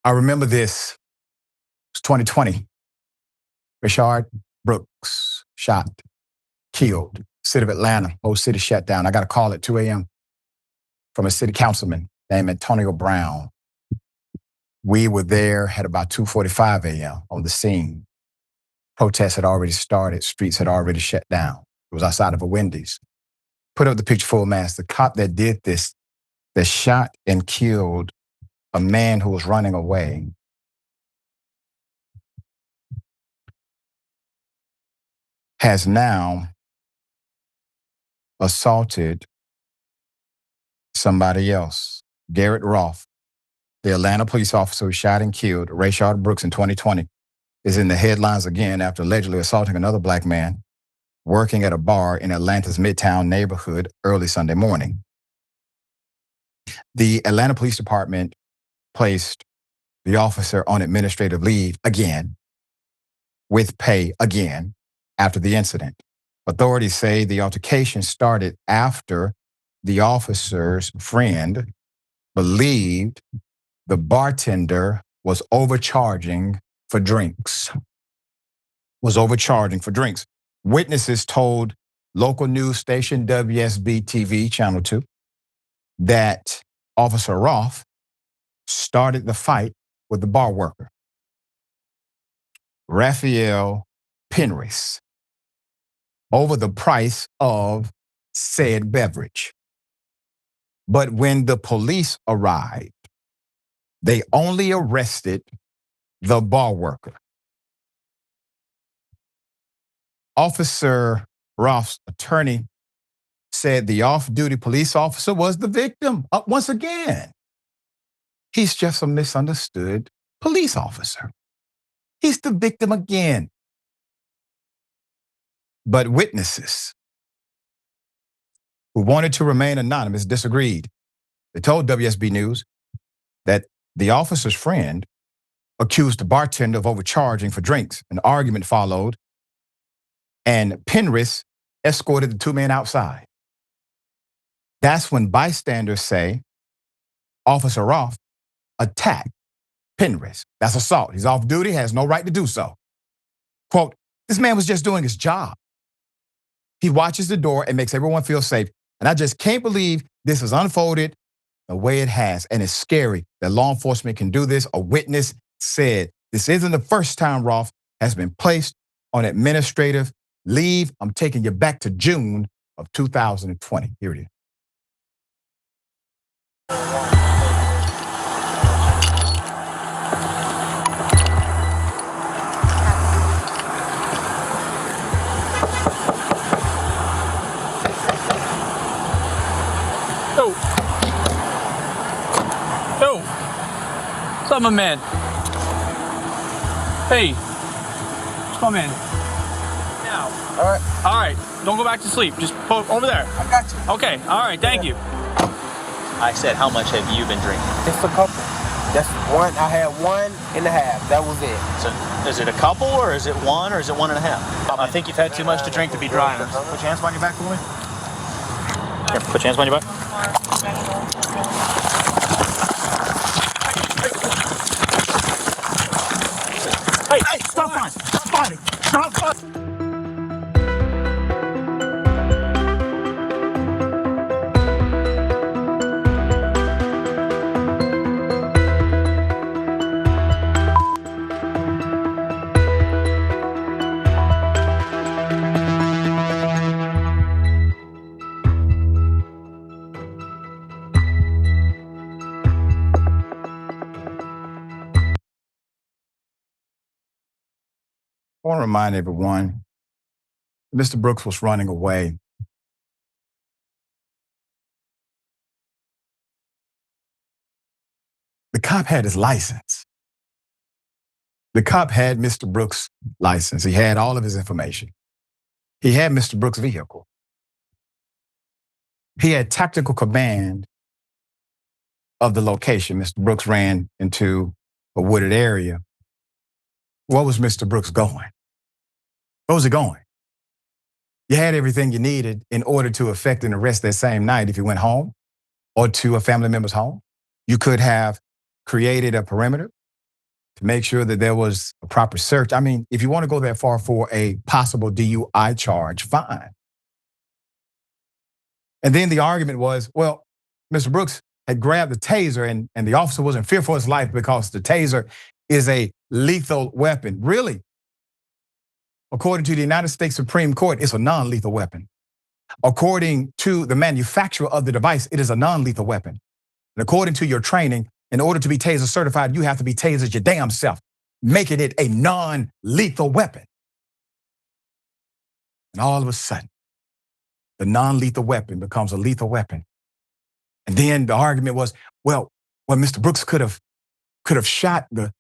I remember this. It was 2020. Rayshard Brooks shot, killed. City of Atlanta, whole city shut down. I got a call at 2 a.m. from a city councilman named Antonio Brown. We were there at about 2:45 a.m. on the scene. Protests had already started. Streets had already shut down. It was outside of a Wendy's. Put up the picture full mass. The cop that did this, that shot and killed a man who was running away, has now assaulted somebody else. Garrett Roth, the Atlanta police officer who shot and killed Rayshard Brooks in 2020, is in the headlines again after allegedly assaulting another black man working at a bar in Atlanta's Midtown neighborhood early Sunday morning. The Atlanta Police Department placed the officer on administrative leave again, with pay again, after the incident. Authorities say the altercation started after the officer's friend believed the bartender was overcharging for drinks. Witnesses told local news station WSB TV, Channel 2, that Officer Roth started the fight with the bar worker, Raphael Penrith, over the price of said beverage. But when the police arrived, they only arrested the bar worker. Officer Roth's attorney said the off-duty police officer was the victim. Once again, he's just a misunderstood police officer. He's the victim again. But witnesses who wanted to remain anonymous disagreed. They told WSB News that the officer's friend accused the bartender of overcharging for drinks. An argument followed, and Penrith escorted the two men outside. That's when bystanders say Officer Roth attacked Penrith. That's assault. He's off duty, has no right to do so. Quote, this man was just doing his job. He watches the door and makes everyone feel safe. And I just can't believe this has unfolded the way it has. And it's scary that law enforcement can do this. A witness said, this isn't the first time Roth has been placed on administrative leave. I'm taking you back to June of 2020. Here it is. What's up, my man? Hey, come in. Now. All right. Don't go back to sleep. Just go over there. I got you. Okay. All right. Thank you. I said, how much have you been drinking? Just a couple. That's one. I had 1.5. That was it. So, is it a couple, or is it one, or is it 1.5? I think you've had too much to drink to be driving. Put your hands behind your back for me. Here, put your hands behind your back. Hey, stop fighting! Stop fighting! Stop fighting! I want to remind everyone, Mr. Brooks was running away. The cop had his license. The cop had Mr. Brooks' license. He had all of his information. He had Mr. Brooks' vehicle. He had tactical command of the location. Mr. Brooks ran into a wooded area. Where was Mr. Brooks going? Where was he going? You had everything you needed in order to effect an arrest that same night if you went home or to a family member's home. You could have created a perimeter. to make sure that there was a proper search. I mean, if you want to go that far for a possible DUI charge, fine. And then the argument was, well, Mr. Brooks had grabbed the taser and the officer was in fear for his life because the taser is a lethal weapon. Really? According to the United States Supreme Court, it's a non-lethal weapon. According to the manufacturer of the device, it is a non-lethal weapon. And according to your training, in order to be taser certified, you have to be tasered your damn self, making it a non-lethal weapon. And all of a sudden, the non-lethal weapon becomes a lethal weapon. And then the argument was, well, Mr. Brooks could have shot the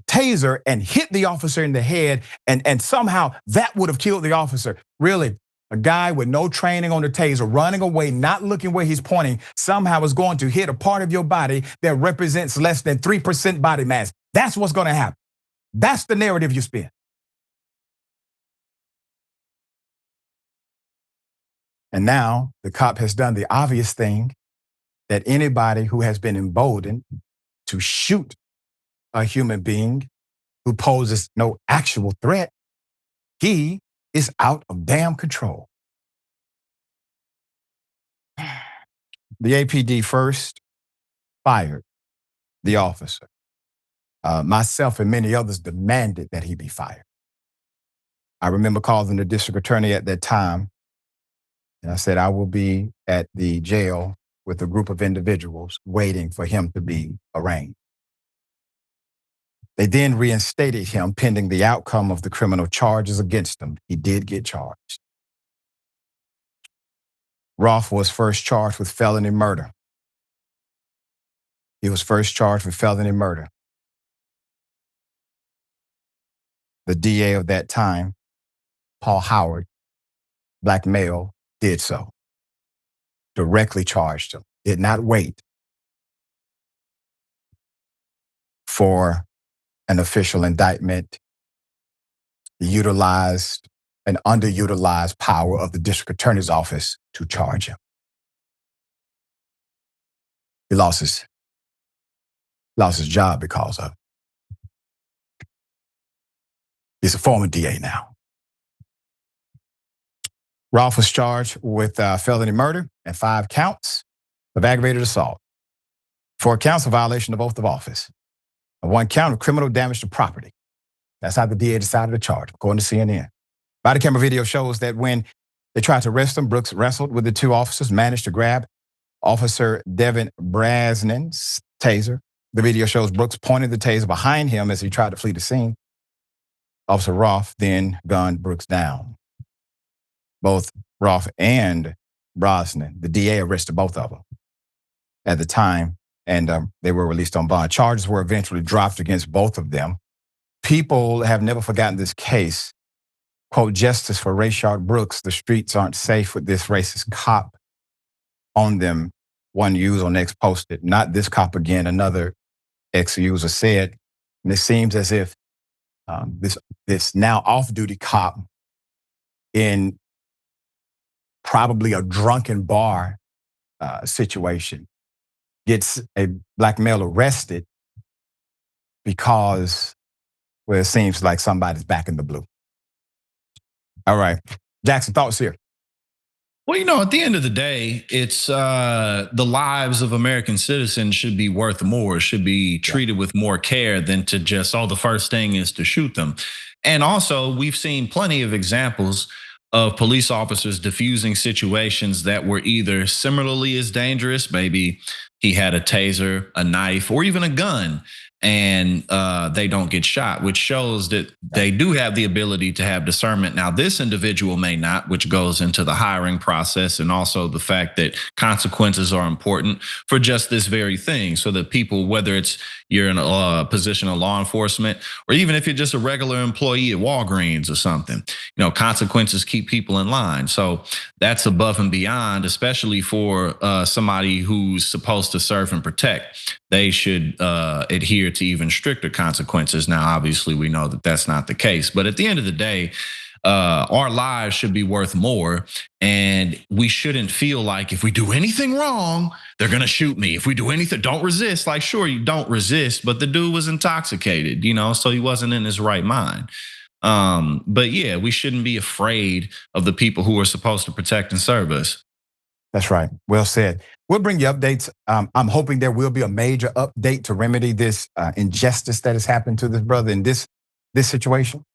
taser and hit the officer in the head, and somehow that would have killed the officer. Really? A guy with no training on the taser, running away, not looking where he's pointing, somehow is going to hit a part of your body that represents less than 3% body mass. That's what's going to happen. That's the narrative you spin. And now the cop has done the obvious thing that anybody who has been emboldened to shoot a human being who poses no actual threat, he is out of damn control. The APD first fired the officer. Myself and many others demanded that he be fired. I remember calling the district attorney at that time, and I said, I will be at the jail with a group of individuals waiting for him to be arraigned. They then reinstated him pending the outcome of the criminal charges against him. He did get charged. Rolfe was first charged with felony murder. He was first charged with felony murder. The DA of that time, Paul Howard, black male, did so. Directly charged him. Did not wait for an official indictment. Utilized an underutilized power of the district attorney's office to charge him. He lost his job because of it. He's a former DA now. Rolfe was charged with felony murder and 5 counts of aggravated assault, 4 counts of violation of oath of office, and 1 count of criminal damage to property. That's how the DA decided to charge, according to CNN. Body camera video shows that when they tried to arrest him, Brooks wrestled with the 2 officers, managed to grab Officer Devin Brasnin's taser. The video shows Brooks pointing the taser behind him as he tried to flee the scene. Officer Rolfe then gunned Brooks down. Both Rolfe and Brasnin, the DA arrested both of them at the time, and they were released on bond. Charges were eventually dropped against both of them. People have never forgotten this case. Quote, justice for Rayshard Brooks. The streets aren't safe with this racist cop on them. One user next posted, not this cop again, another ex-user said. And it seems as if this now off-duty cop in probably a drunken bar situation gets a black male arrested because, well, it seems like somebody's back in the blue. All right. Jackson, thoughts here? Well, at the end of the day, it's the lives of American citizens should be worth more, should be treated with more care than to just, the first thing is to shoot them. And also, we've seen plenty of examples of police officers diffusing situations that were either similarly as dangerous, maybe he had a taser, a knife, or even a gun, and they don't get shot, which shows that they do have the ability to have discernment. Now, this individual may not, which goes into the hiring process, and also the fact that consequences are important for just this very thing, so that people, whether it's you're in a position of law enforcement, or even if you're just a regular employee at Walgreens or something, consequences keep people in line. So that's above and beyond, especially for somebody who's supposed to serve and protect. They should adhere to even stricter consequences. Now, obviously, we know that that's not the case. But at the end of the day, our lives should be worth more, and we shouldn't feel like if we do anything wrong, they're gonna shoot me. If we do anything, don't resist. Like, sure, you don't resist, but the dude was intoxicated, so he wasn't in his right mind. But yeah, we shouldn't be afraid of the people who are supposed to protect and serve us. That's right. Well said. We'll bring you updates. I'm hoping there will be a major update to remedy this injustice that has happened to this brother in this situation.